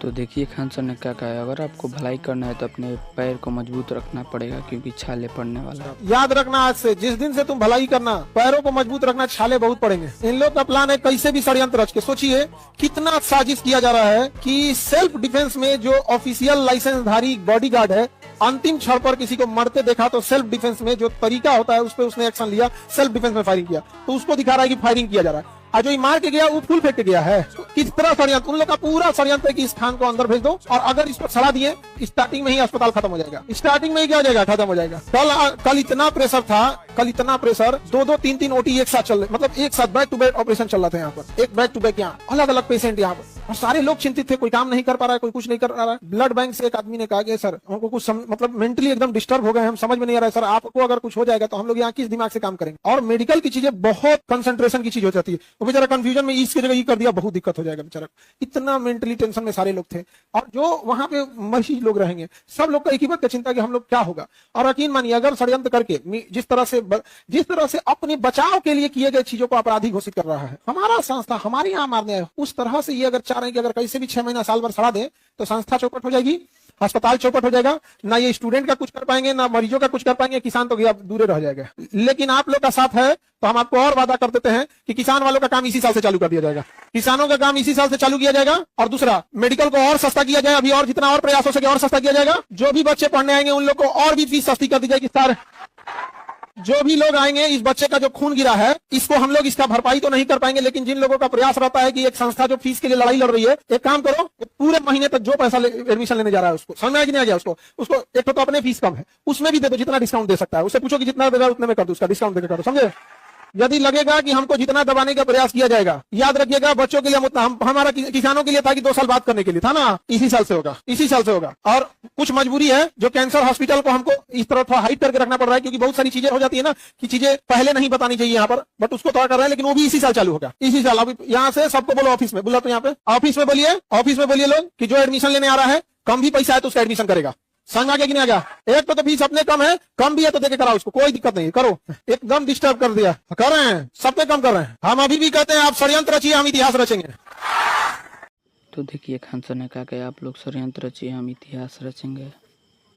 तो देखिए खान सर ने क्या कहा है, अगर आपको भलाई करना है तो अपने पैर को मजबूत रखना पड़ेगा क्योंकि छाले पड़ने वाला है। याद रखना, आज से जिस दिन से तुम भलाई करना, पैरों को मजबूत रखना, छाले बहुत पड़ेंगे। इन लोग का प्लान है कैसे भी षड्यंत्र रच के, सोचिए कितना साजिश किया जा रहा है कि सेल्फ डिफेंस में जो ऑफिशियल लाइसेंसधारी बॉडीगार्ड है, अंतिम क्षण पर किसी को मरते देखा तो सेल्फ डिफेंस में जो तरीका होता है उस पर उसने एक्शन लिया, सेल्फ डिफेंस में फायरिंग किया, तो उसको दिखा रहा है कि फायरिंग किया जा रहा है। और जो मार के गया वो फूल फेंक के गया है। तो किस तरह षड्यंत्र, उन लोग का पूरा षड्यंत्र है कि इस खान को अंदर भेज दो और अगर इस पर सड़ा दिए स्टार्टिंग में ही अस्पताल खत्म हो जाएगा, स्टार्टिंग में ही क्या हो जाएगा, खत्म हो जाएगा। कल इतना प्रेशर था, कल इतना प्रेशर, 2-2, 3-3 ओटी एक साथ चल रहे, मतलब एक साथ बैक टू बैक ऑपरेशन चल रहा था यहाँ पर, एक बैक टू बैक यहाँ, अलग अलग पेशेंट यहाँ पर, और सारे लोग चिंतित थे, कोई काम नहीं कर पा रहा है, कोई कुछ नहीं कर रहा है। ब्लड बैंक से एक आदमी ने कहा कि सर हमको कुछ मतलब मेंटली एकदम डिस्टर्ब हो गए, हम समझ में नहीं आ रहा है सर, आपको अगर कुछ हो जाएगा तो हम लोग यहाँ किस दिमाग से काम करेंगे। और मेडिकल की चीजें बहुत कंसंट्रेशन की चीज हो जाती है, वो बेचारा कंफ्यूजन में इसकी जगह ये कर दिया, बहुत दिक्कत हो जाएगा बेचारा। इतना मेंटली टेंशन में सारे लोग थे, और जो वहां पे मरीज लोग रहेंगे सब लोग का एक ही बात का चिंता कि हम लोग क्या होगा। और यकीन मानिए अगर षड्यंत्र करके जिस तरह से अपने बचाव के लिए किए गए चीजों को अपराधी घोषित कर रहा है हमारा संस्था, हमारे यहाँ मारने है, उस तरह से ये अगर चाह रहे हैं कि अगर कैसे भी 6 महीना साल भर सड़ा दे तो संस्था चौपट हो जाएगी, अस्पताल चौपट हो जाएगा, ना ये स्टूडेंट का कुछ कर पाएंगे, ना मरीजों का कुछ कर पाएंगे, किसान तो गया दूर रह जाएगा। लेकिन आप लोग का साथ है तो हम आपको और वादा कर देते हैं कि किसान वालों का काम इसी साल से चालू कर दिया जाएगा, किसानों का काम इसी साल से चालू किया जाएगा। और दूसरा, मेडिकल को और सस्ता किया जाए, अभी और जितना और प्रयास हो सके और सस्ता किया जाएगा। जो भी बच्चे पढ़ने आएंगे उन लोग को और भी फीस सस्ती कर दी जाएगी। सर जो भी लोग आएंगे, इस बच्चे का जो खून गिरा है इसको हम लोग इसका भरपाई तो नहीं कर पाएंगे, लेकिन जिन लोगों का प्रयास रहता है कि एक संस्था जो फीस के लिए लड़ाई लड़ रही है, एक काम करो, पूरे महीने तक जो पैसा एडमिशन लेने जा रहा है उसको समझ में आ कि नहीं आ गया, उसको एक तो अपने फीस कम है उसमें भी दे दो, जितना डिस्काउंट दे सकता है उससे पूछो कि जितना देगा उतने में कर दो, उसका डिस्काउंट देकर करो, समझे। यदि लगेगा कि हमको जितना दबाने का प्रयास किया जाएगा, याद रखिएगा बच्चों के लिए उतना, हमारा किसानों के लिए था कि 2 साल बाद करने के लिए था ना, इसी साल से होगा, इसी साल से होगा। और कुछ मजबूरी है जो कैंसर हॉस्पिटल को हमको इस तरह थोड़ा हाइड करके रखना पड़ रहा है, क्योंकि बहुत सारी चीजें हो जाती है ना कि चीजें पहले नहीं बतानी चाहिए यहाँ पर, बट उसको थोड़ा कर रहे हैं, लेकिन वो भी इसी साल चालू होगा, इसी साल। अभी यहाँ से सबको बोलो ऑफिस में, बोला तो यहाँ पे ऑफिस में बोलिए लोग कि जो एडमिशन लेने आ रहा है कम भी पैसा है तो उसका एडमिशन करेगा। समझ आ गया कि नहीं आ गया। एक तो फीस अपने कम है, कम भी है तो देके कराओ, उसको कोई दिक्कत नहीं है, करो। एकदम डिस्टर्ब कर दिया, कर रहे हैं, सब पे कम कर रहे हैं। हम अभी भी कहते हैं आप षड्यंत्र रचिए, हम इतिहास रचेंगे। तो देखिए खान सर ने कहा कि आप लोग षड्यंत्र रचिए, हम इतिहास रचेंगे।